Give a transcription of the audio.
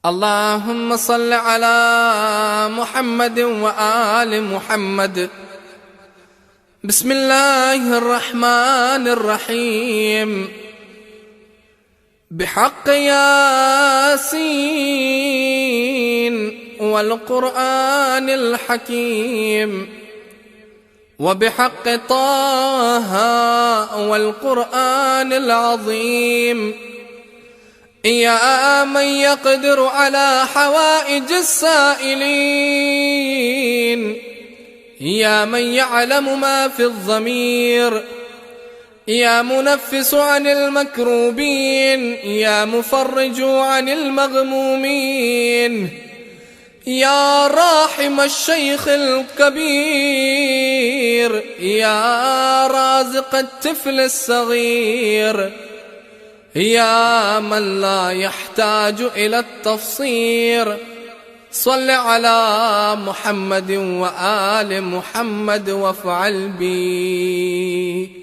اللهم صل على محمد وآل محمد. بسم الله الرحمن الرحيم. بحق ياسين والقرآن الحكيم، وبحق طه والقرآن العظيم، يا من يقدر على حوائج السائلين، يا من يعلم ما في الضمير، يا منفس عن المكروبين، يا مفرج عن المغمومين، يا راحم الشيخ الكبير، يا رازق الطفل الصغير، يا من لا يحتاج إلى التفسير، صل على محمد وآل محمد وافعل بي